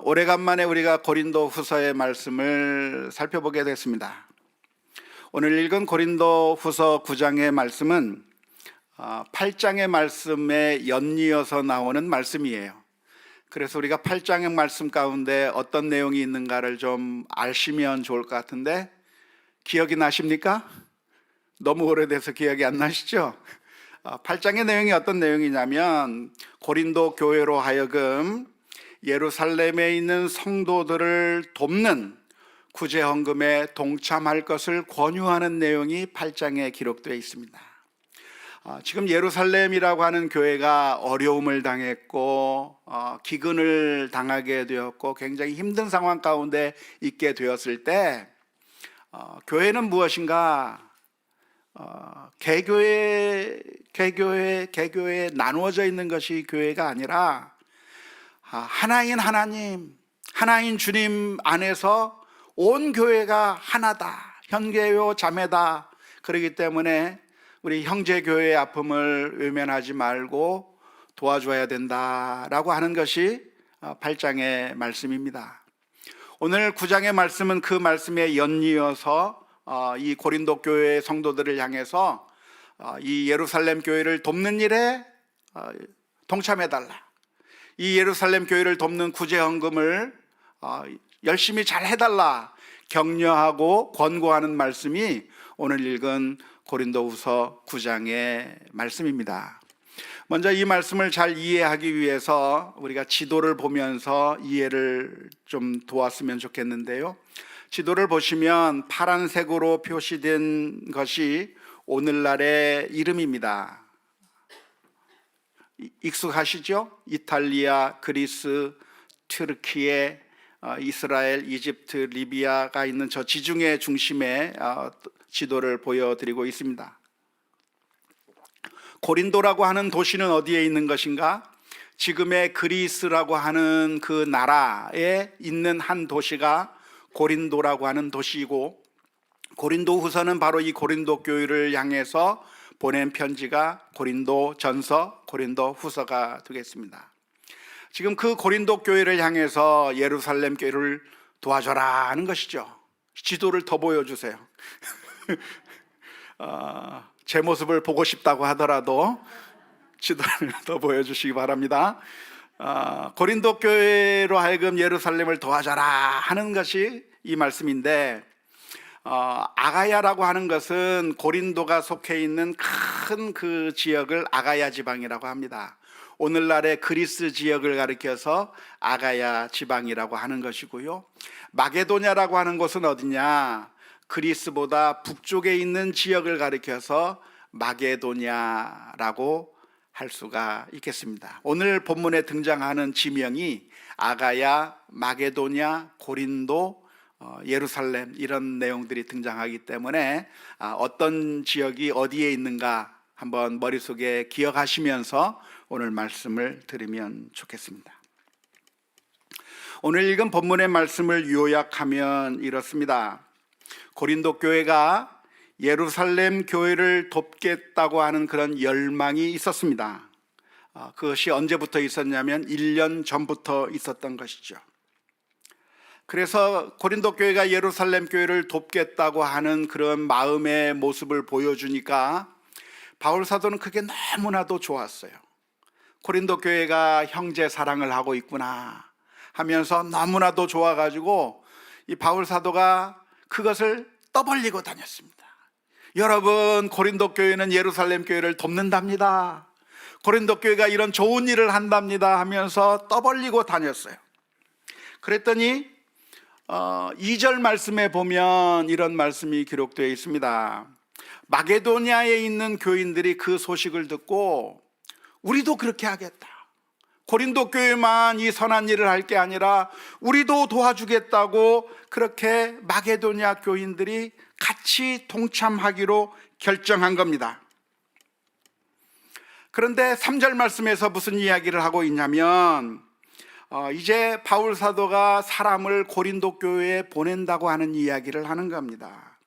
오래간만에 우리가 고린도 후서의 말씀을 살펴보게 됐습니다. 오늘 읽은 고린도 후서 9장의 말씀은 8장의 말씀에 연이어서 나오는 말씀이에요. 그래서 우리가 8장의 말씀 가운데 어떤 내용이 있는가를 좀 아시면 좋을 것 같은데, 기억이 나십니까? 너무 오래돼서 기억이 안 나시죠? 8장의 내용이 어떤 내용이냐면, 고린도 교회로 하여금 예루살렘에 있는 성도들을 돕는 구제 헌금에 동참할 것을 권유하는 내용이 8장에 기록되어 있습니다. 지금 예루살렘이라고 하는 교회가 어려움을 당했고 기근을 당하게 되었고 굉장히 힘든 상황 가운데 있게 되었을 때, 교회는 무엇인가? 개교에 나누어져 있는 것이 교회가 아니라 하나인 하나님, 하나인 주님 안에서 온 교회가 하나다, 형제요 자매다. 그렇기 때문에 우리 형제 교회의 아픔을 외면하지 말고 도와줘야 된다라고 하는 것이 8장의 말씀입니다. 오늘 9장의 말씀은 그 말씀에 연이어서 이 고린도 교회 성도들을 향해서 이 예루살렘 교회를 돕는 일에 동참해달라, 이 예루살렘 교회를 돕는 구제 헌금을 열심히 잘 해달라 격려하고 권고하는 말씀이 오늘 읽은 고린도후서 9장의 말씀입니다. 먼저 이 말씀을 잘 이해하기 위해서 우리가 지도를 보면서 이해를 좀 도왔으면 좋겠는데요. 지도를 보시면 파란색으로 표시된 것이 오늘날의 이름입니다. 익숙하시죠? 이탈리아, 그리스, 튀르키예, 이스라엘, 이집트, 리비아가 있는 저 지중해 중심의 지도를 보여드리고 있습니다. 고린도라고 하는 도시는 어디에 있는 것인가? 지금의 그리스라고 하는 그 나라에 있는 한 도시가 고린도라고 하는 도시이고, 고린도 후서는 바로 이 고린도 교회를 향해서 보낸 편지가 고린도 전서, 고린도 후서가 되겠습니다. 지금 그 고린도 교회를 향해서 예루살렘 교회를 도와줘라 하는 것이죠. 지도를 더 보여주세요. 제 모습을 보고 싶다고 하더라도 지도를 더 보여주시기 바랍니다. 고린도 교회로 하여금 예루살렘을 도와줘라 하는 것이 이 말씀인데, 아가야라고 하는 것은 고린도가 속해 있는 큰 그 지역을 아가야 지방이라고 합니다. 오늘날의 그리스 지역을 가리켜서 아가야 지방이라고 하는 것이고요. 마게도냐라고 하는 곳은 어디냐? 그리스보다 북쪽에 있는 지역을 가리켜서 마게도냐라고 할 수가 있겠습니다. 오늘 본문에 등장하는 지명이 아가야, 마게도냐, 고린도, 예루살렘 이런 내용들이 등장하기 때문에 어떤 지역이 어디에 있는가 한번 머릿속에 기억하시면서 오늘 말씀을 들으면 좋겠습니다. 오늘 읽은 본문의 말씀을 요약하면 이렇습니다. 고린도 교회가 예루살렘 교회를 돕겠다고 하는 그런 열망이 있었습니다. 그것이 언제부터 있었냐면 1년 전부터 있었던 것이죠. 그래서 고린도 교회가 예루살렘 교회를 돕겠다고 하는 그런 마음의 모습을 보여주니까 바울 사도는 그게 너무나도 좋았어요. 고린도 교회가 형제 사랑을 하고 있구나 하면서 너무나도 좋아가지고 이 바울 사도가 그것을 떠벌리고 다녔습니다. 여러분, 고린도 교회는 예루살렘 교회를 돕는답니다. 고린도 교회가 이런 좋은 일을 한답니다 하면서 떠벌리고 다녔어요. 그랬더니 2절 말씀에 보면 이런 말씀이 기록되어 있습니다. 마게도냐에 있는 교인들이 그 소식을 듣고 우리도 그렇게 하겠다, 고린도 교회만 이 선한 일을 할 게 아니라 우리도 도와주겠다고 그렇게 마게도냐 교인들이 같이 동참하기로 결정한 겁니다. 그런데 3절 말씀에서 무슨 이야기를 하고 있냐면, 이제 바울 사도가 사람을 고린도 교회에 보낸다고 하는 이야기를 하는 겁니다.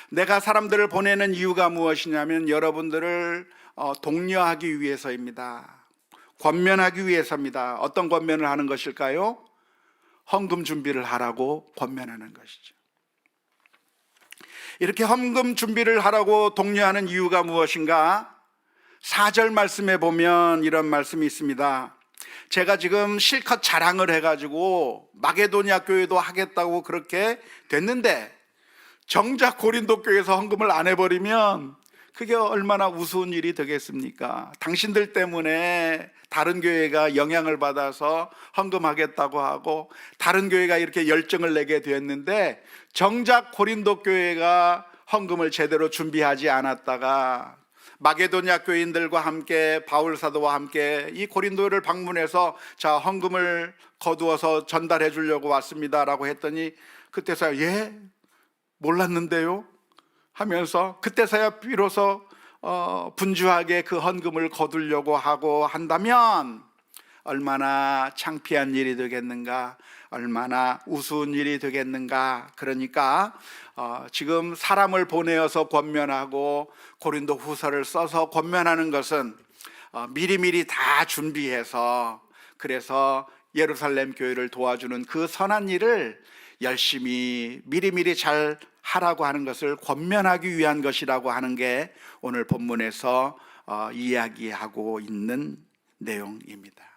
내가 사람들을 보내는 이유가 무엇이냐면 여러분들을 독려하기 위해서입니다. 권면하기 위해서입니다. 어떤 권면을 하는 것일까요? 헌금 준비를 하라고 권면하는 것이죠. 이렇게 헌금 준비를 하라고 독려하는 이유가 무엇인가? 4절 말씀에 보면 이런 말씀이 있습니다. 제가 지금 실컷 자랑을 해가지고 마게도냐 교회도 하겠다고 그렇게 됐는데 정작 고린도 교회에서 헌금을 안 해버리면 그게 얼마나 우스운 일이 되겠습니까? 당신들 때문에 다른 교회가 영향을 받아서 헌금하겠다고 하고 다른 교회가 이렇게 열정을 내게 되었는데 정작 고린도 교회가 헌금을 제대로 준비하지 않았다가 마게도냐 교인들과 함께 바울 사도와 함께 이 고린도를 방문해서 자, 헌금을 거두어서 전달해 주려고 왔습니다라고 했더니 그때서야 예? 몰랐는데요? 하면서 그때서야 비로소 분주하게 그 헌금을 거두려고 하고 한다면 얼마나 창피한 일이 되겠는가, 얼마나 우스운 일이 되겠는가. 그러니까 지금 사람을 보내어서 권면하고 고린도 후서를 써서 권면하는 것은 미리미리 다 준비해서 그래서 예루살렘 교회를 도와주는 그 선한 일을 열심히 미리미리 잘 하라고 하는 것을 권면하기 위한 것이라고 하는 게 오늘 본문에서 이야기하고 있는 내용입니다.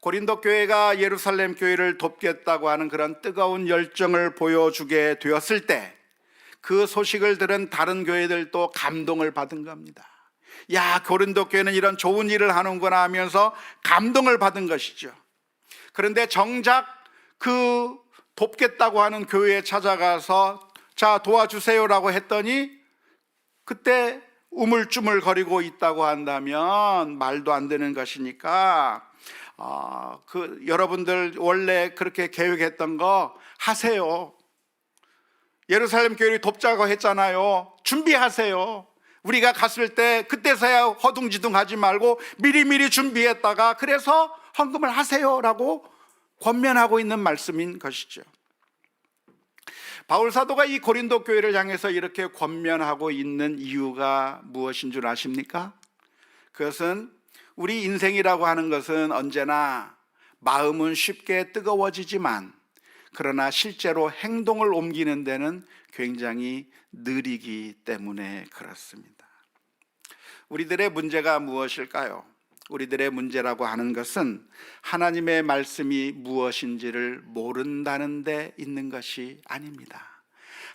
고린도 교회가 예루살렘 교회를 돕겠다고 하는 그런 뜨거운 열정을 보여주게 되었을 때 그 소식을 들은 다른 교회들도 감동을 받은 겁니다. 야, 고린도 교회는 이런 좋은 일을 하는구나 하면서 감동을 받은 것이죠. 그런데 정작 그 돕겠다고 하는 교회에 찾아가서 자, 도와주세요라고 했더니 그때 우물쭈물거리고 있다고 한다면 말도 안 되는 것이니까 여러분들 원래 그렇게 계획했던 거 하세요. 예루살렘 교회를 돕자고 했잖아요. 준비하세요. 우리가 갔을 때 그때서야 허둥지둥하지 말고 미리미리 준비했다가 그래서 헌금을 하세요라고 권면하고 있는 말씀인 것이죠. 바울 사도가 이 고린도 교회를 향해서 이렇게 권면하고 있는 이유가 무엇인 줄 아십니까? 그것은 우리 인생이라고 하는 것은 언제나 마음은 쉽게 뜨거워지지만 그러나 실제로 행동을 옮기는 데는 굉장히 느리기 때문에 그렇습니다. 우리들의 문제가 무엇일까요? 우리들의 문제라고 하는 것은 하나님의 말씀이 무엇인지를 모른다는 데 있는 것이 아닙니다.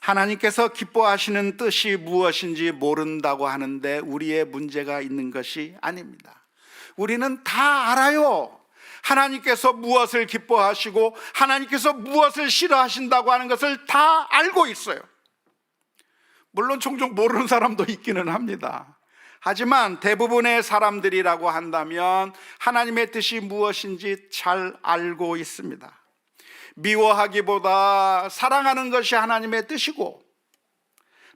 하나님께서 기뻐하시는 뜻이 무엇인지 모른다고 하는데 우리의 문제가 있는 것이 아닙니다. 우리는 다 알아요. 하나님께서 무엇을 기뻐하시고 하나님께서 무엇을 싫어하신다고 하는 것을 다 알고 있어요. 물론 종종 모르는 사람도 있기는 합니다. 하지만 대부분의 사람들이라고 한다면 하나님의 뜻이 무엇인지 잘 알고 있습니다. 미워하기보다 사랑하는 것이 하나님의 뜻이고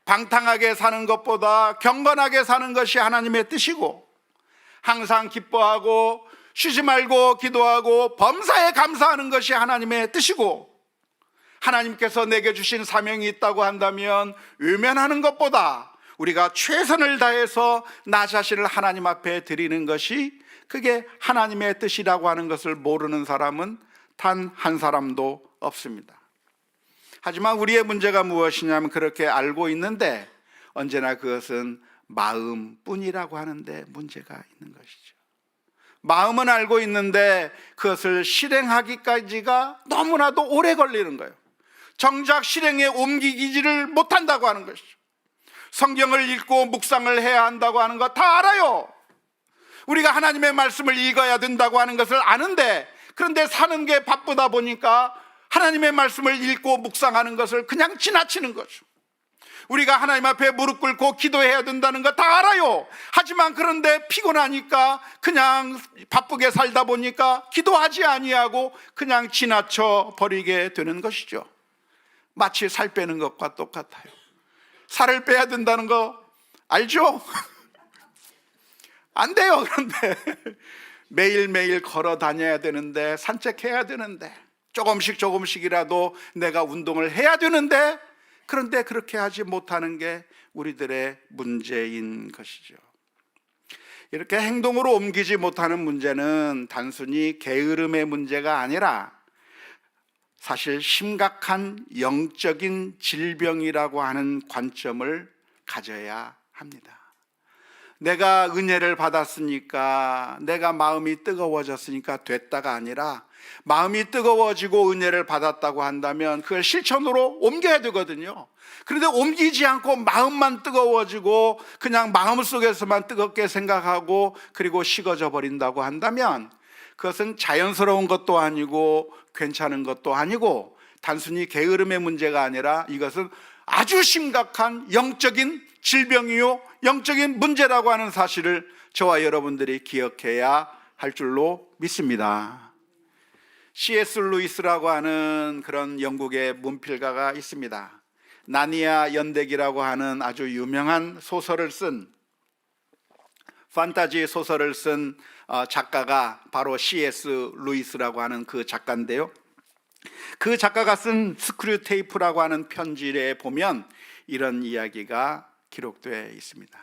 방탕하게 사는 것보다 경건하게 사는 것이 하나님의 뜻이고 항상 기뻐하고 쉬지 말고 기도하고 범사에 감사하는 것이 하나님의 뜻이고 하나님께서 내게 주신 사명이 있다고 한다면 외면하는 것보다 우리가 최선을 다해서 나 자신을 하나님 앞에 드리는 것이 그게 하나님의 뜻이라고 하는 것을 모르는 사람은 단 한 사람도 없습니다. 하지만 우리의 문제가 무엇이냐면 그렇게 알고 있는데 언제나 그것은 마음뿐이라고 하는데 문제가 있는 것이죠. 마음은 알고 있는데 그것을 실행하기까지가 너무나도 오래 걸리는 거예요. 정작 실행에 옮기지를 못한다고 하는 것이죠. 성경을 읽고 묵상을 해야 한다고 하는 거 다 알아요. 우리가 하나님의 말씀을 읽어야 된다고 하는 것을 아는데 그런데 사는 게 바쁘다 보니까 하나님의 말씀을 읽고 묵상하는 것을 그냥 지나치는 거죠. 우리가 하나님 앞에 무릎 꿇고 기도해야 된다는 거 다 알아요. 하지만 그런데 피곤하니까 그냥 바쁘게 살다 보니까 기도하지 아니하고 그냥 지나쳐 버리게 되는 것이죠. 마치 살 빼는 것과 똑같아요. 살을 빼야 된다는 거 알죠? 안 돼요. 그런데 매일매일 걸어 다녀야 되는데 산책해야 되는데 조금씩이라도 내가 운동을 해야 되는데 그런데 그렇게 하지 못하는 게 우리들의 문제인 것이죠. 이렇게 행동으로 옮기지 못하는 문제는 단순히 게으름의 문제가 아니라 사실 심각한 영적인 질병이라고 하는 관점을 가져야 합니다. 내가 은혜를 받았으니까, 내가 마음이 뜨거워졌으니까 됐다가 아니라, 마음이 뜨거워지고 은혜를 받았다고 한다면 그걸 실천으로 옮겨야 되거든요. 그런데 옮기지 않고 마음만 뜨거워지고 그냥 마음속에서만 뜨겁게 생각하고 그리고 식어져 버린다고 한다면 그것은 자연스러운 것도 아니고 괜찮은 것도 아니고 단순히 게으름의 문제가 아니라 이것은 아주 심각한 영적인 질병이요, 영적인 문제라고 하는 사실을 저와 여러분들이 기억해야 할 줄로 믿습니다. C.S. 루이스라고 하는 그런 영국의 문필가가 있습니다. 나니아 연대기라고 하는 아주 유명한 소설을 쓴, 판타지 소설을 쓴 작가가 바로 C.S. 루이스라고 하는 그 작가인데요, 그 작가가 쓴 스크류테이프라고 하는 편지에 보면 이런 이야기가 기록되어 있습니다.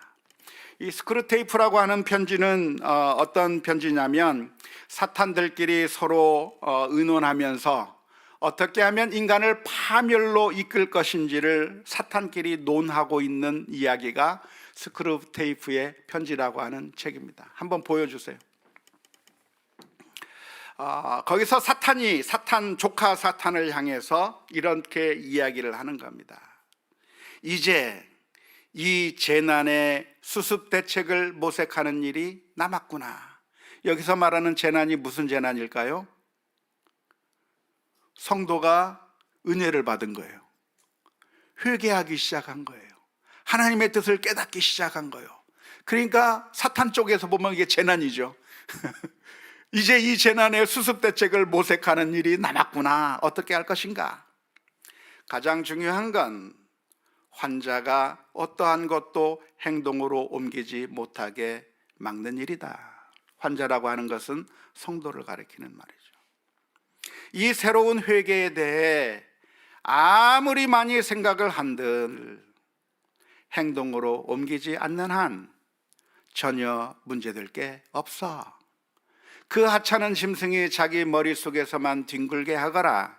이 스크류테이프라고 하는 편지는 어떤 편지냐면 사탄들끼리 서로 의논하면서 어떻게 하면 인간을 파멸로 이끌 것인지를 사탄끼리 논하고 있는 이야기가 스크류테이프의 편지라고 하는 책입니다. 한번 보여주세요. 거기서 사탄 조카 사탄을 향해서 이렇게 이야기를 하는 겁니다. 이제 이 재난의 수습 대책을 모색하는 일이 남았구나. 여기서 말하는 재난이 무슨 재난일까요? 성도가 은혜를 받은 거예요. 회개하기 시작한 거예요. 하나님의 뜻을 깨닫기 시작한 거예요. 그러니까 사탄 쪽에서 보면 이게 재난이죠. 이제 이 재난의 수습 대책을 모색하는 일이 남았구나. 어떻게 할 것인가? 가장 중요한 건 환자가 어떠한 것도 행동으로 옮기지 못하게 막는 일이다. 환자라고 하는 것은 성도를 가리키는 말이죠. 이 새로운 회개에 대해 아무리 많이 생각을 한들 행동으로 옮기지 않는 한 전혀 문제될 게 없어. 그 하찮은 짐승이 자기 머릿속에서만 뒹굴게 하거라.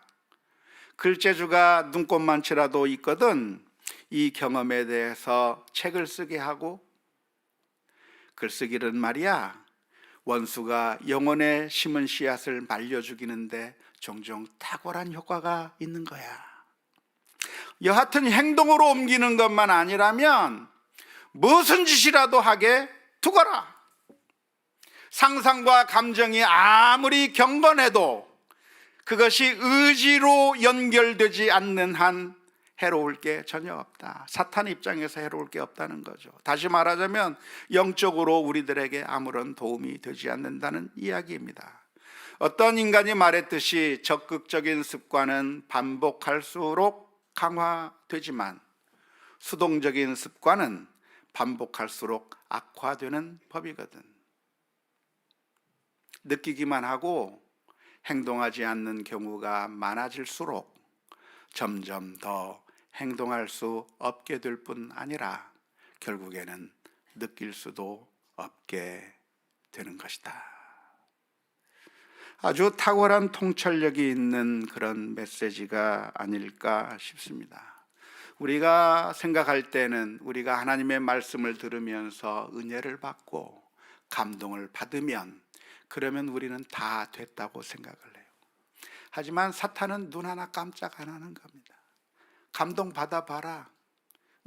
글재주가 눈꽃만치라도 있거든 이 경험에 대해서 책을 쓰게 하고, 글쓰기는 말이야 원수가 영혼에 심은 씨앗을 말려 죽이는데 종종 탁월한 효과가 있는 거야. 여하튼 행동으로 옮기는 것만 아니라면 무슨 짓이라도 하게 두거라. 상상과 감정이 아무리 경건해도 그것이 의지로 연결되지 않는 한 해로울 게 전혀 없다. 사탄 입장에서 해로울 게 없다는 거죠. 다시 말하자면 영적으로 우리들에게 아무런 도움이 되지 않는다는 이야기입니다. 어떤 인간이 말했듯이 적극적인 습관은 반복할수록 강화되지만 수동적인 습관은 반복할수록 악화되는 법이거든. 느끼기만 하고 행동하지 않는 경우가 많아질수록 점점 더 행동할 수 없게 될 뿐 아니라 결국에는 느낄 수도 없게 되는 것이다. 아주 탁월한 통찰력이 있는 그런 메시지가 아닐까 싶습니다. 우리가 생각할 때는 우리가 하나님의 말씀을 들으면서 은혜를 받고 감동을 받으면 그러면 우리는 다 됐다고 생각을 해요. 하지만 사탄은 눈 하나 깜짝 안 하는 겁니다. 감동 받아봐라,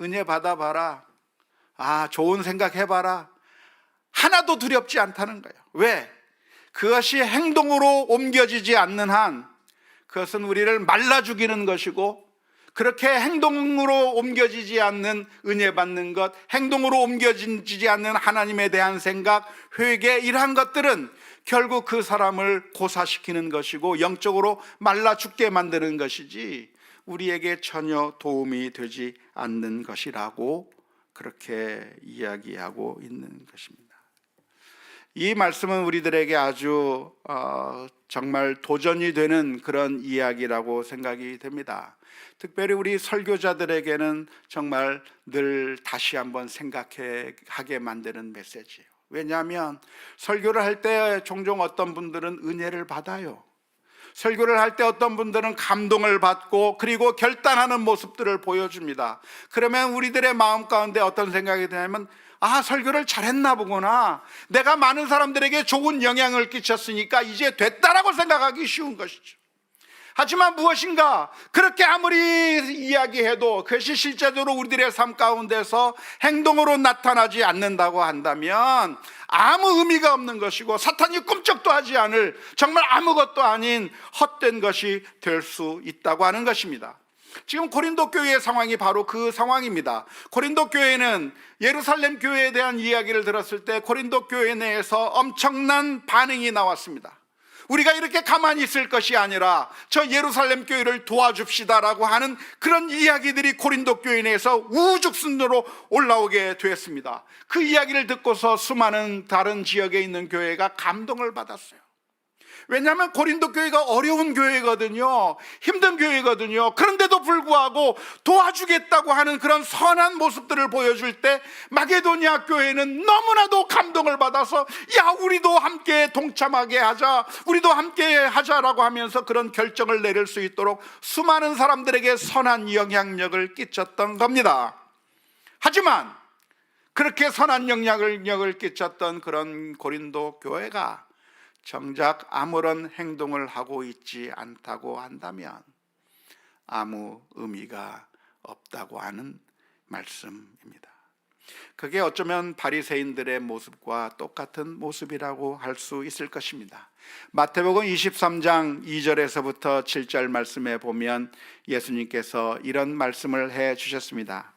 은혜 받아봐라, 좋은 생각 해봐라, 하나도 두렵지 않다는 거예요. 왜? 그것이 행동으로 옮겨지지 않는 한 그것은 우리를 말라 죽이는 것이고, 그렇게 행동으로 옮겨지지 않는 은혜 받는 것, 행동으로 옮겨지지 않는 하나님에 대한 생각, 회개, 이러한 것들은 결국 그 사람을 고사시키는 것이고 영적으로 말라 죽게 만드는 것이지 우리에게 전혀 도움이 되지 않는 것이라고 그렇게 이야기하고 있는 것입니다. 이 말씀은 우리들에게 아주 정말 도전이 되는 그런 이야기라고 생각이 됩니다. 특별히 우리 설교자들에게는 정말 늘 다시 한번 생각하게 만드는 메시지예요. 왜냐하면 설교를 할 때 종종 어떤 분들은 은혜를 받아요. 설교를 할 때 어떤 분들은 감동을 받고 그리고 결단하는 모습들을 보여줍니다. 그러면 우리들의 마음 가운데 어떤 생각이 드냐면, 설교를 잘했나 보구나, 내가 많은 사람들에게 좋은 영향을 끼쳤으니까 이제 됐다라고 생각하기 쉬운 것이죠. 하지만 무엇인가 그렇게 아무리 이야기해도 그것이 실제적으로 우리들의 삶 가운데서 행동으로 나타나지 않는다고 한다면 아무 의미가 없는 것이고 사탄이 꿈쩍도 하지 않을 정말 아무것도 아닌 헛된 것이 될 수 있다고 하는 것입니다. 지금 고린도 교회의 상황이 바로 그 상황입니다. 고린도 교회는 예루살렘 교회에 대한 이야기를 들었을 때 고린도 교회 내에서 엄청난 반응이 나왔습니다. 우리가 이렇게 가만히 있을 것이 아니라 저 예루살렘 교회를 도와줍시다라고 하는 그런 이야기들이 고린도 교회 내에서 우후죽순으로 올라오게 되었습니다. 그 이야기를 듣고서 수많은 다른 지역에 있는 교회가 감동을 받았어요. 왜냐하면 고린도 교회가 어려운 교회거든요. 힘든 교회거든요. 그런데도 불구하고 도와주겠다고 하는 그런 선한 모습들을 보여줄 때 마게도니아 교회는 너무나도 감동을 받아서 우리도 함께 동참하게 하자, 우리도 함께 하자라고 하면서 그런 결정을 내릴 수 있도록 수많은 사람들에게 선한 영향력을 끼쳤던 겁니다. 하지만 그렇게 선한 영향력을 끼쳤던 그런 고린도 교회가 정작 아무런 행동을 하고 있지 않다고 한다면 아무 의미가 없다고 하는 말씀입니다. 그게 어쩌면 바리새인들의 모습과 똑같은 모습이라고 할 수 있을 것입니다. 마태복음 23장 2절에서부터 7절 말씀에 보면 예수님께서 이런 말씀을 해 주셨습니다.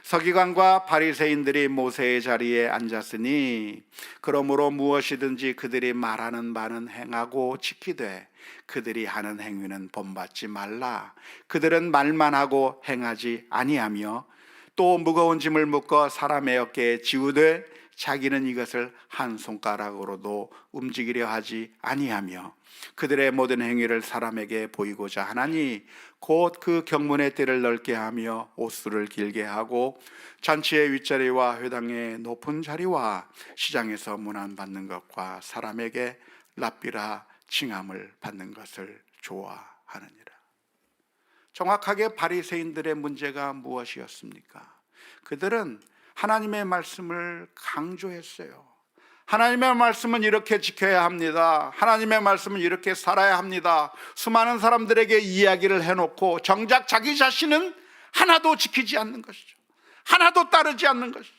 서기관과 바리새인들이 모세의 자리에 앉았으니 그러므로 무엇이든지 그들이 말하는 바는 행하고 지키되 그들이 하는 행위는 본받지 말라. 그들은 말만 하고 행하지 아니하며 또 무거운 짐을 묶어 사람의 어깨에 지우되 자기는 이것을 한 손가락으로도 움직이려 하지 아니하며 그들의 모든 행위를 사람에게 보이고자 하나니 곧 그 경문의 띠를 넓게 하며 옷수를 길게 하고 잔치의 윗자리와 회당의 높은 자리와 시장에서 문안받는 것과 사람에게 랍비라 칭함을 받는 것을 좋아하느니라. 정확하게 바리새인들의 문제가 무엇이었습니까? 그들은 하나님의 말씀을 강조했어요. 하나님의 말씀은 이렇게 지켜야 합니다. 하나님의 말씀은 이렇게 살아야 합니다. 수많은 사람들에게 이야기를 해놓고 정작 자기 자신은 하나도 지키지 않는 것이죠. 하나도 따르지 않는 것이죠.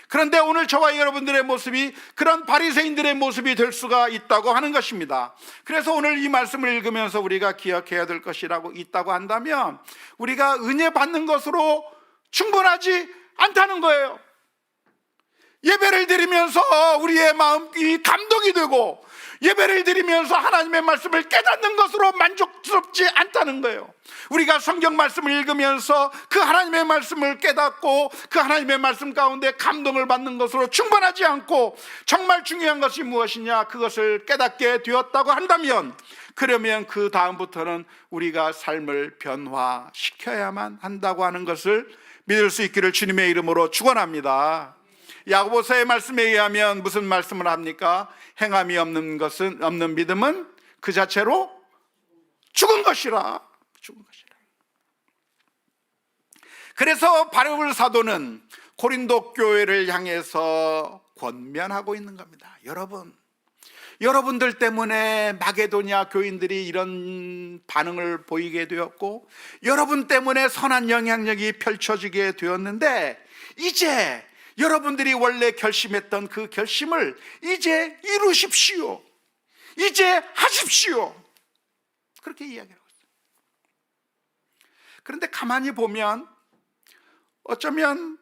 그런데 오늘 저와 여러분들의 모습이 그런 바리새인들의 모습이 될 수가 있다고 하는 것입니다. 그래서 오늘 이 말씀을 읽으면서 우리가 기억해야 될 것이라고 있다고 한다면 우리가 은혜 받는 것으로 충분하지 않다는 거예요. 예배를 드리면서 우리의 마음이 감동이 되고 예배를 드리면서 하나님의 말씀을 깨닫는 것으로 만족스럽지 않다는 거예요. 우리가 성경 말씀을 읽으면서 그 하나님의 말씀을 깨닫고 그 하나님의 말씀 가운데 감동을 받는 것으로 충분하지 않고 정말 중요한 것이 무엇이냐, 그것을 깨닫게 되었다고 한다면 그러면 그 다음부터는 우리가 삶을 변화시켜야만 한다고 하는 것을 믿을 수 있기를 주님의 이름으로 축원합니다. 야고보서의 말씀에 의하면 무슨 말씀을 합니까? 행함이 없는 믿음은 그 자체로 죽은 것이라. 그래서 바울 사도는 고린도 교회를 향해서 권면하고 있는 겁니다. 여러분들 때문에 마게도니아 교인들이 이런 반응을 보이게 되었고 여러분 때문에 선한 영향력이 펼쳐지게 되었는데 이제 여러분들이 원래 결심했던 그 결심을 이제 이루십시오. 이제 하십시오. 그렇게 이야기하고 있어요. 그런데 가만히 보면 어쩌면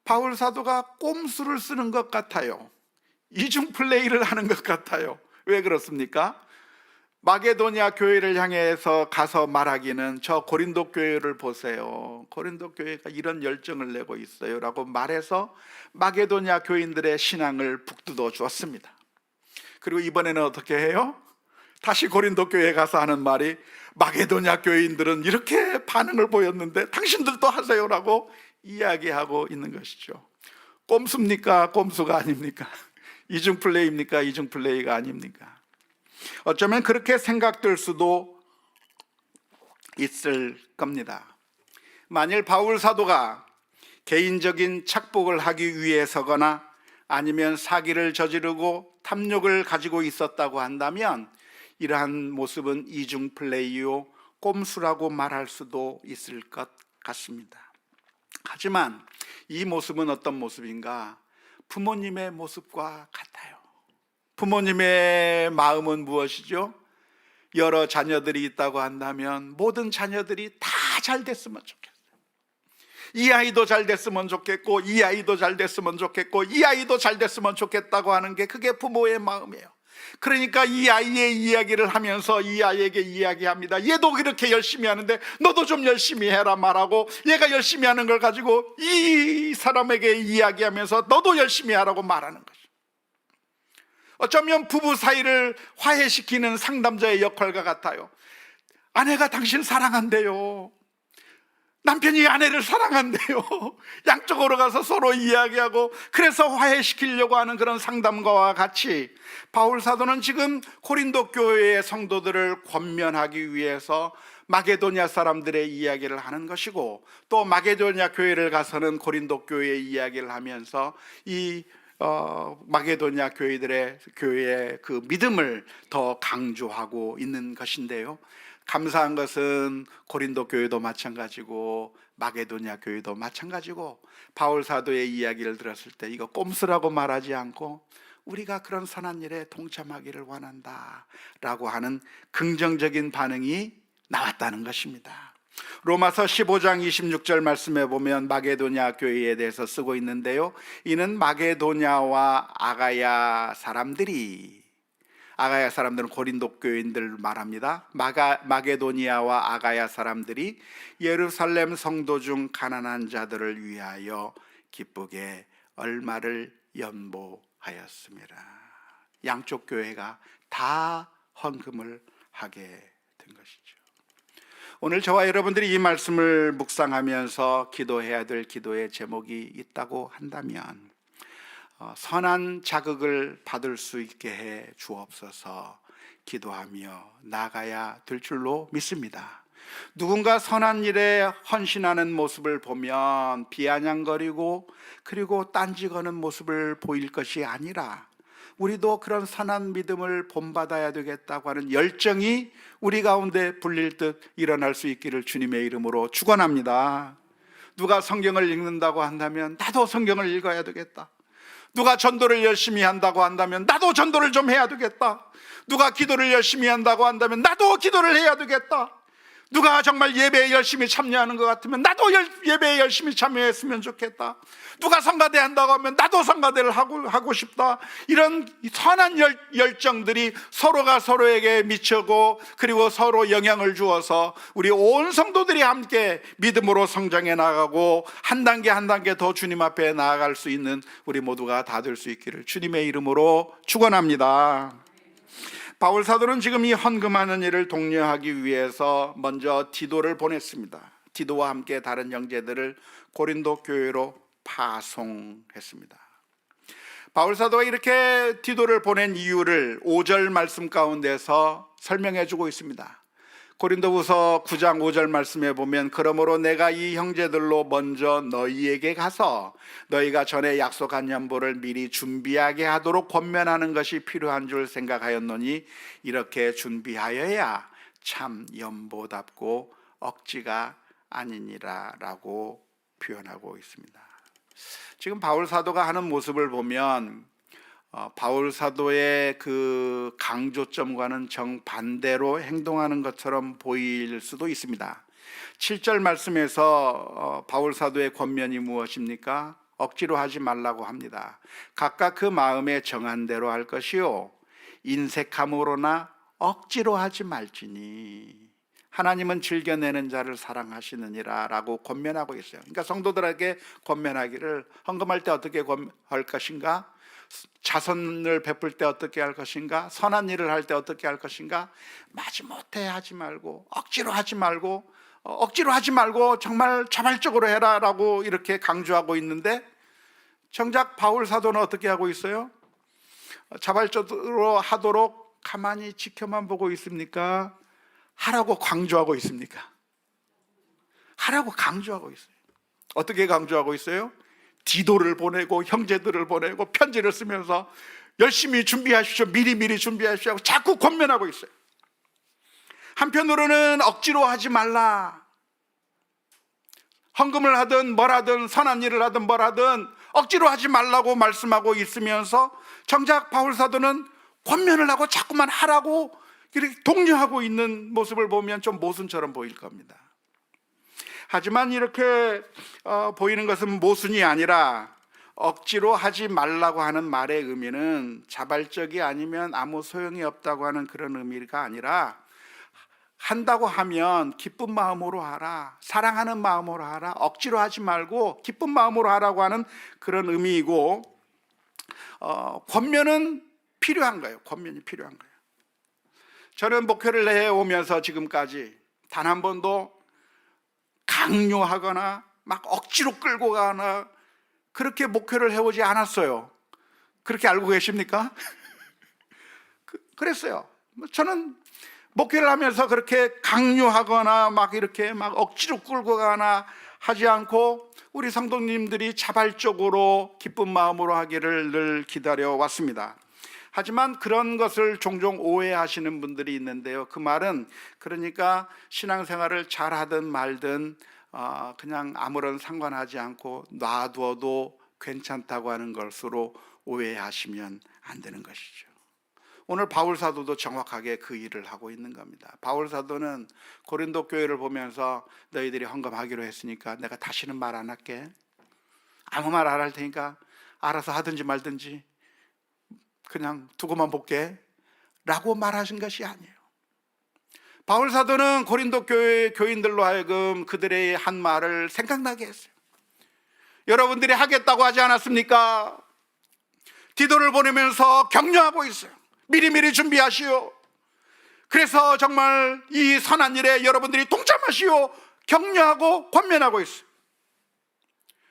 바울 사도가 꼼수를 쓰는 것 같아요. 이중 플레이를 하는 것 같아요. 왜 그렇습니까? 마게도니아 교회를 향해서 가서 말하기는 저 고린도 교회를 보세요. 고린도 교회가 이런 열정을 내고 있어요 라고 말해서 마게도니아 교인들의 신앙을 북돋워 주었습니다. 그리고 이번에는 어떻게 해요? 다시 고린도 교회에 가서 하는 말이 마게도니아 교인들은 이렇게 반응을 보였는데 당신들도 하세요 라고 이야기하고 있는 것이죠. 꼼수입니까? 꼼수가 아닙니까? 이중 플레이입니까? 이중 플레이가 아닙니까? 어쩌면 그렇게 생각될 수도 있을 겁니다. 만일 바울 사도가 개인적인 착복을 하기 위해서거나 아니면 사기를 저지르고 탐욕을 가지고 있었다고 한다면 이러한 모습은 이중 플레이요, 꼼수라고 말할 수도 있을 것 같습니다. 하지만 이 모습은 어떤 모습인가? 부모님의 모습과 같아요. 부모님의 마음은 무엇이죠? 여러 자녀들이 있다고 한다면 모든 자녀들이 다 잘 됐으면 좋겠어요. 이 아이도 잘 됐으면 좋겠고, 이 아이도 잘 됐으면 좋겠고, 이 아이도 잘 됐으면 좋겠다고 하는 게 그게 부모의 마음이에요. 그러니까 이 아이의 이야기를 하면서 이 아이에게 이야기합니다. 얘도 그렇게 열심히 하는데 너도 좀 열심히 해라 말하고, 얘가 열심히 하는 걸 가지고 이 사람에게 이야기하면서 너도 열심히 하라고 말하는 거죠. 어쩌면 부부 사이를 화해시키는 상담자의 역할과 같아요. 아내가 당신 사랑한대요. 남편이 아내를 사랑한대요. 양쪽으로 가서 서로 이야기하고 그래서 화해시키려고 하는 그런 상담가와 같이 바울 사도는 지금 고린도 교회의 성도들을 권면하기 위해서 마게도냐 사람들의 이야기를 하는 것이고, 또 마게도냐 교회를 가서는 고린도 교회의 이야기를 하면서 이 마게도냐 교회의 그 믿음을 더 강조하고 있는 것인데요, 감사한 것은 고린도 교회도 마찬가지고 마게도냐 교회도 마찬가지고 바울 사도의 이야기를 들었을 때 이거 꼼수라고 말하지 않고 우리가 그런 선한 일에 동참하기를 원한다 라고 하는 긍정적인 반응이 나왔다는 것입니다. 로마서 15장 26절 말씀에 보면 마게도냐 교회에 대해서 쓰고 있는데요, 이는 마게도냐와 아가야 사람들은 고린도 교인들 말합니다. 마게도니아와 아가야 사람들이 예루살렘 성도 중 가난한 자들을 위하여 기쁘게 얼마를 연보하였습니다. 양쪽 교회가 다 헌금을 하게 된 것이죠. 오늘 저와 여러분들이 이 말씀을 묵상하면서 기도해야 될 기도의 제목이 있다고 한다면 선한 자극을 받을 수 있게 해 주옵소서 기도하며 나가야 될 줄로 믿습니다. 누군가 선한 일에 헌신하는 모습을 보면 비아냥거리고 그리고 딴지거는 모습을 보일 것이 아니라 우리도 그런 선한 믿음을 본받아야 되겠다고 하는 열정이 우리 가운데 불릴 듯 일어날 수 있기를 주님의 이름으로 축원합니다. 누가 성경을 읽는다고 한다면 나도 성경을 읽어야 되겠다. 누가 전도를 열심히 한다고 한다면 나도 전도를 좀 해야 되겠다. 누가 기도를 열심히 한다고 한다면 나도 기도를 해야 되겠다. 누가 정말 예배에 열심히 참여하는 것 같으면 나도 예배에 열심히 참여했으면 좋겠다. 누가 성가대 한다고 하면 나도 성가대를 하고 싶다. 이런 선한 열정들이 서로가 서로에게 미치고 그리고 서로 영향을 주어서 우리 온 성도들이 함께 믿음으로 성장해 나가고 한 단계 한 단계 더 주님 앞에 나아갈 수 있는 우리 모두가 다 될 수 있기를 주님의 이름으로 축원합니다. 바울 사도는 지금 이 헌금하는 일을 독려하기 위해서 먼저 디도를 보냈습니다. 디도와 함께 다른 형제들을 고린도 교회로 파송했습니다. 바울 사도가 이렇게 디도를 보낸 이유를 5절 말씀 가운데서 설명해 주고 있습니다. 고린도후서 9장 5절 말씀에 보면 그러므로 내가 이 형제들로 먼저 너희에게 가서 너희가 전에 약속한 연보를 미리 준비하게 하도록 권면하는 것이 필요한 줄 생각하였노니 이렇게 준비하여야 참 연보답고 억지가 아니니라 라고 표현하고 있습니다. 지금 바울 사도가 하는 모습을 보면 바울 사도의 그 강조점과는 정반대로 행동하는 것처럼 보일 수도 있습니다. 7절 말씀에서 바울 사도의 권면이 무엇입니까? 억지로 하지 말라고 합니다. 각각 그 마음에 정한 대로 할 것이요 인색함으로나 억지로 하지 말지니 하나님은 즐겨내는 자를 사랑하시느니라 라고 권면하고 있어요. 그러니까 성도들에게 권면하기를 헌금할 때 어떻게 할 것인가, 자선을 베풀 때 어떻게 할 것인가, 선한 일을 할 때 어떻게 할 것인가, 마지못해 하지 말고 억지로 하지 말고 정말 자발적으로 해라 라고 이렇게 강조하고 있는데, 정작 바울 사도는 어떻게 하고 있어요? 자발적으로 하도록 가만히 지켜만 보고 있습니까? 하라고 강조하고 있습니까? 하라고 강조하고 있어요. 어떻게 강조하고 있어요? 디도를 보내고 형제들을 보내고 편지를 쓰면서 열심히 준비하십시오, 미리미리 준비하십시오 하고 자꾸 권면하고 있어요. 한편으로는 억지로 하지 말라, 헌금을 하든 뭘 하든 선한 일을 하든 뭘 하든 억지로 하지 말라고 말씀하고 있으면서 정작 바울 사도는 권면을 하고 자꾸만 하라고 이렇게 독려하고 있는 모습을 보면 좀 모순처럼 보일 겁니다. 하지만 이렇게 보이는 것은 모순이 아니라 억지로 하지 말라고 하는 말의 의미는 자발적이 아니면 아무 소용이 없다고 하는 그런 의미가 아니라, 한다고 하면 기쁜 마음으로 하라, 사랑하는 마음으로 하라, 억지로 하지 말고 기쁜 마음으로 하라고 하는 그런 의미이고, 권면은 필요한 거예요. 권면이 필요한 거예요. 저는 목회를 해오면서 지금까지 단 한 번도 강요하거나 막 억지로 끌고 가거나 그렇게 목회를 해오지 않았어요. 그렇게 알고 계십니까? 그랬어요. 저는 목회를 하면서 그렇게 강요하거나 막 이렇게 막 억지로 끌고 가거나 하지 않고 우리 성도님들이 자발적으로 기쁜 마음으로 하기를 늘 기다려 왔습니다. 하지만 그런 것을 종종 오해하시는 분들이 있는데요. 그 말은 그러니까 신앙생활을 잘하든 말든 그냥 아무런 상관하지 않고 놔두어도 괜찮다고 하는 것으로 오해하시면 안 되는 것이죠. 오늘 바울 사도도 정확하게 그 일을 하고 있는 겁니다. 바울 사도는 고린도 교회를 보면서 너희들이 헌금하기로 했으니까 내가 다시는 말 안 할게, 아무 말 안 할 테니까 알아서 하든지 말든지 그냥 두고만 볼게 라고 말하신 것이 아니에요. 바울 사도는 고린도 교회 교인들로 하여금 그들의 한 말을 생각나게 했어요. 여러분들이 하겠다고 하지 않았습니까? 디도를 보내면서 격려하고 있어요. 미리미리 준비하시오. 그래서 정말 이 선한 일에 여러분들이 동참하시오 격려하고 권면하고 있어요.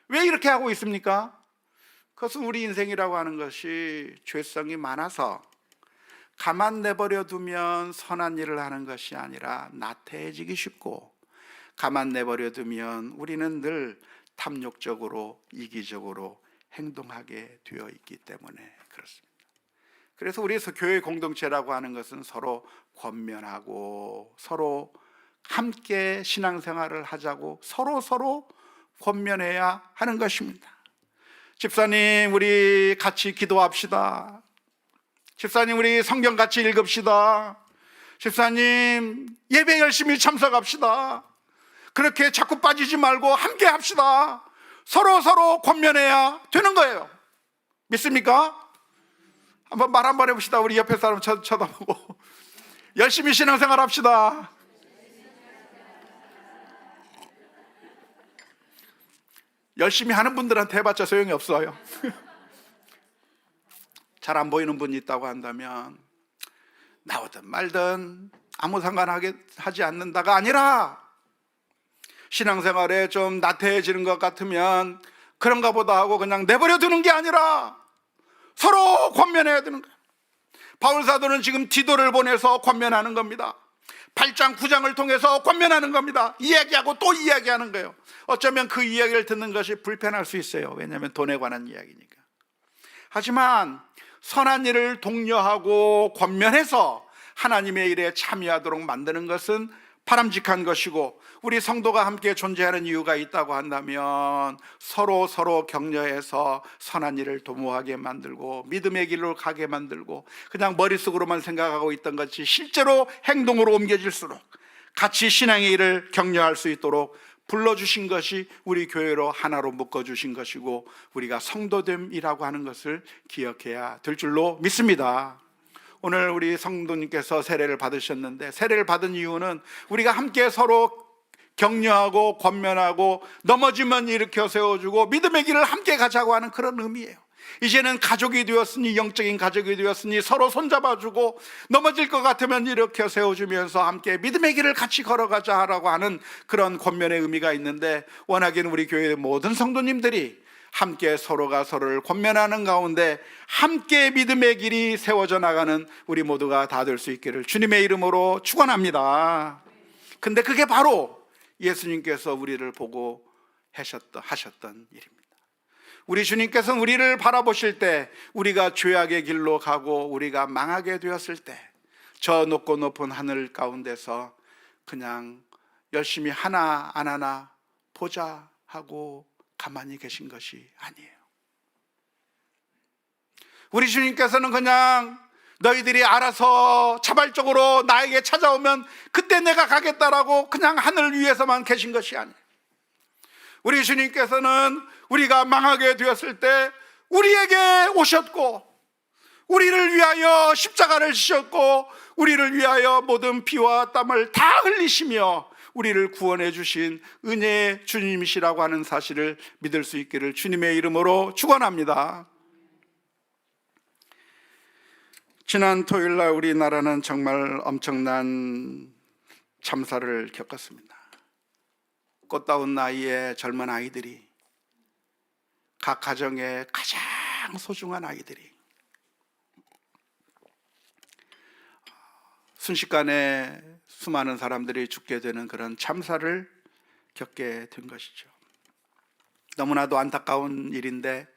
왜 이렇게 하고 있습니까? 그것은 우리 인생이라고 하는 것이 죄성이 많아서 가만 내버려 두면 선한 일을 하는 것이 아니라 나태해지기 쉽고, 가만 내버려 두면 우리는 늘 탐욕적으로 이기적으로 행동하게 되어 있기 때문에 그렇습니다. 그래서 우리 교회 공동체라고 하는 것은 서로 권면하고 서로 함께 신앙생활을 하자고 서로 권면해야 하는 것입니다. 집사님, 우리 같이 기도합시다. 집사님, 우리 성경 같이 읽읍시다. 집사님, 예배 열심히 참석합시다. 그렇게 자꾸 빠지지 말고 함께 합시다. 서로 권면해야 되는 거예요. 믿습니까? 한번 말 한번 해봅시다. 우리 옆에 사람 쳐다보고 열심히 신앙생활 합시다. 열심히 하는 분들한테 해봤자 소용이 없어요. 잘 안 보이는 분이 있다고 한다면 나오든 말든 아무 상관하지 않는다가 아니라, 신앙생활에 좀 나태해지는 것 같으면 그런가 보다 하고 그냥 내버려 두는 게 아니라 서로 권면해야 되는 거예요. 바울 사도는 지금 디도를 보내서 권면하는 겁니다. 8장 9장을 통해서 권면하는 겁니다. 이야기하고 또 이야기하는 거예요. 어쩌면 그 이야기를 듣는 것이 불편할 수 있어요. 왜냐하면 돈에 관한 이야기니까. 하지만 선한 일을 독려하고 권면해서 하나님의 일에 참여하도록 만드는 것은 바람직한 것이고, 우리 성도가 함께 존재하는 이유가 있다고 한다면 서로 격려해서 선한 일을 도모하게 만들고 믿음의 길로 가게 만들고, 그냥 머릿속으로만 생각하고 있던 것이 실제로 행동으로 옮겨질수록 같이 신앙의 일을 격려할 수 있도록 불러주신 것이 우리 교회로 하나로 묶어주신 것이고, 우리가 성도됨이라고 하는 것을 기억해야 될 줄로 믿습니다. 오늘 우리 성도님께서 세례를 받으셨는데, 세례를 받은 이유는 우리가 함께 서로 격려하고 권면하고 넘어지면 일으켜 세워주고 믿음의 길을 함께 가자고 하는 그런 의미예요. 이제는 가족이 되었으니, 영적인 가족이 되었으니 서로 손잡아주고 넘어질 것 같으면 일으켜 세워주면서 함께 믿음의 길을 같이 걸어가자라고 하는 그런 권면의 의미가 있는데, 워낙에는 우리 교회의 모든 성도님들이 함께 서로가 서로를 권면하는 가운데 함께 믿음의 길이 세워져 나가는 우리 모두가 다 될 수 있기를 주님의 이름으로 축원합니다. 근데 그게 바로 예수님께서 우리를 보고 하셨던 일입니다. 우리 주님께서는 우리를 바라보실 때 우리가 죄악의 길로 가고 우리가 망하게 되었을 때 저 높고 높은 하늘 가운데서 그냥 열심히 하나 안 하나 보자 하고 가만히 계신 것이 아니에요. 우리 주님께서는 그냥 너희들이 알아서 자발적으로 나에게 찾아오면 그때 내가 가겠다라고 그냥 하늘 위에서만 계신 것이 아니에요. 우리 주님께서는 우리가 망하게 되었을 때 우리에게 오셨고 우리를 위하여 십자가를 지셨고 우리를 위하여 모든 피와 땀을 다 흘리시며 우리를 구원해 주신 은혜의 주님이시라고 하는 사실을 믿을 수 있기를 주님의 이름으로 축원합니다. 지난 토요일 날 우리나라는 정말 엄청난 참사를 겪었습니다. 꽃다운 나이에 젊은 아이들이, 각 가정의 가장 소중한 아이들이 순식간에 수많은 사람들이 죽게 되는 그런 참사를 겪게 된 것이죠. 너무나도 안타까운 일인데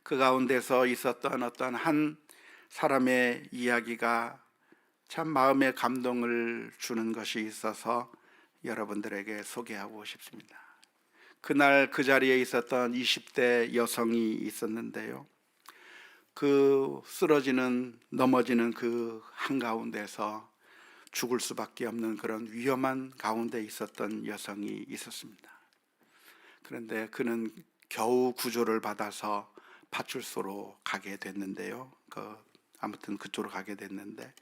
그 가운데서 있었던 어떤 한 사람의 이야기가 참 마음에 감동을 주는 것이 있어서 여러분들에게 소개하고 싶습니다. 그날 그 자리에 있었던 20대 여성이 있었는데요, 그 넘어지는 그 한가운데서 죽을 수밖에 없는 그런 위험한 가운데 있었던 여성이 있었습니다. 그런데 그는 겨우 구조를 받아서 파출소로 가게 됐는데요, 아무튼 그쪽으로 가게 됐는데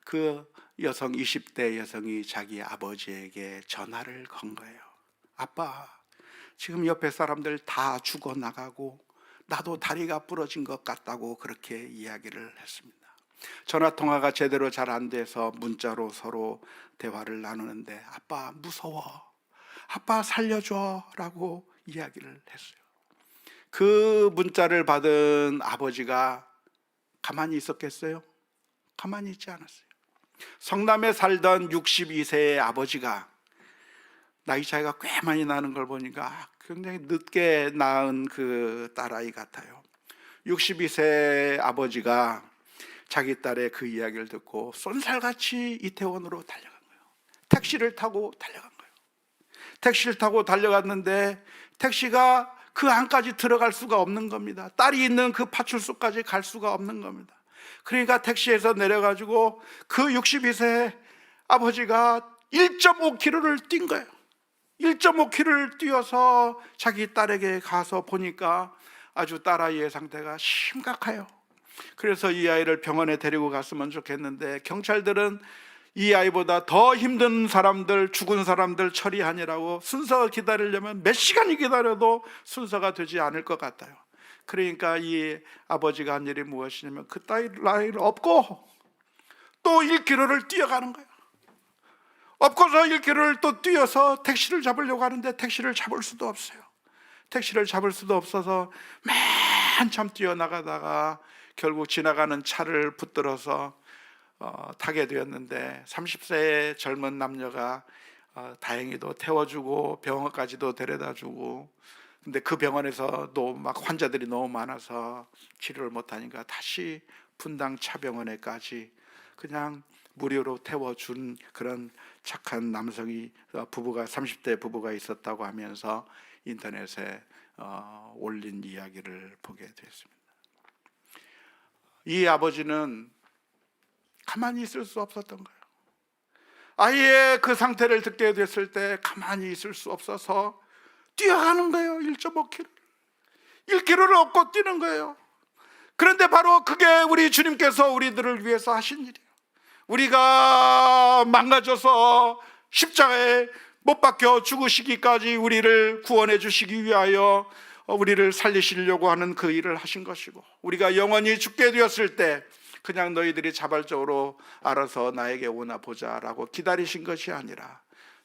그 여성, 20대 여성이 자기 아버지에게 전화를 건 거예요. 아빠, 지금 옆에 사람들 다 죽어나가고 나도 다리가 부러진 것 같다고 그렇게 이야기를 했습니다. 전화통화가 제대로 잘 안 돼서 문자로 서로 대화를 나누는데 아빠 무서워, 아빠 살려줘 라고 이야기를 했어요. 그 문자를 받은 아버지가 가만히 있었겠어요? 가만히 있지 않았어요. 성남에 살던 62세의 아버지가, 나이 차이가 꽤 많이 나는 걸 보니까 굉장히 늦게 낳은 그 딸아이 같아요. 62세 아버지가 자기 딸의 그 이야기를 듣고 쏜살같이 이태원으로 달려간 거예요. 택시를 타고 달려간 거예요. 택시를 타고 달려갔는데 택시가 그 안까지 들어갈 수가 없는 겁니다. 딸이 있는 그 파출소까지 갈 수가 없는 겁니다. 그러니까 택시에서 내려가지고 그 62세 아버지가 1.5km를 뛴 거예요. 1.5km를 뛰어서 자기 딸에게 가서 보니까 아주 딸아이의 상태가 심각해요. 그래서 이 아이를 병원에 데리고 갔으면 좋겠는데 경찰들은 이 아이보다 더 힘든 사람들, 죽은 사람들 처리하느라고 순서 기다리려면 몇 시간이 기다려도 순서가 되지 않을 것 같아요. 그러니까 이 아버지가 한 일이 무엇이냐면 그 딸아이를 업고 또 1km를 뛰어가는 거예요. 업고서 1km를 또 뛰어서 택시를 잡으려고 하는데 택시를 잡을 수도 없어요. 택시를 잡을 수도 없어서 한참 뛰어나가다가 결국 지나가는 차를 붙들어서 타게 되었는데 30세의 젊은 남녀가 다행히도 태워주고 병원까지도 데려다주고, 근데 그 병원에서도 막 환자들이 너무 많아서 치료를 못하니까 다시 분당 차병원에까지 그냥 무료로 태워준 그런 착한 남성이, 부부가 30대 부부가 있었다고 하면서 인터넷에 올린 이야기를 보게 됐습니다. 이 아버지는 가만히 있을 수 없었던 거예요. 아이의 그 상태를 듣게 됐을 때 가만히 있을 수 없어서 뛰어가는 거예요. 1.5km 1km를 업고 뛰는 거예요. 그런데 바로 그게 우리 주님께서 우리들을 위해서 하신 일이에요. 우리가 망가져서 십자가에 못 박혀 죽으시기까지 우리를 구원해 주시기 위하여 우리를 살리시려고 하는 그 일을 하신 것이고, 우리가 영원히 죽게 되었을 때 그냥 너희들이 자발적으로 알아서 나에게 오나 보자라고 기다리신 것이 아니라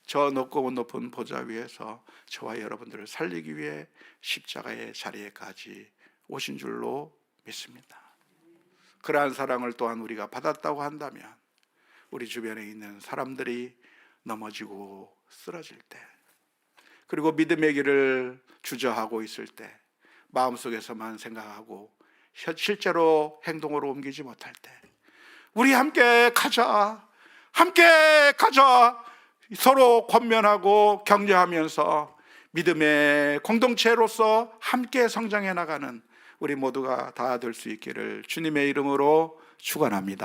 저 높고 높은 보좌 위에서 저와 여러분들을 살리기 위해 십자가의 자리에까지 오신 줄로 믿습니다. 그러한 사랑을 또한 우리가 받았다고 한다면 우리 주변에 있는 사람들이 넘어지고 쓰러질 때, 그리고 믿음의 길을 주저하고 있을 때, 마음속에서만 생각하고 실제로 행동으로 옮기지 못할 때, 우리 함께 가자, 함께 가자, 서로 권면하고 격려하면서 믿음의 공동체로서 함께 성장해 나가는 우리 모두가 다 될 수 있기를 주님의 이름으로 축원합니다.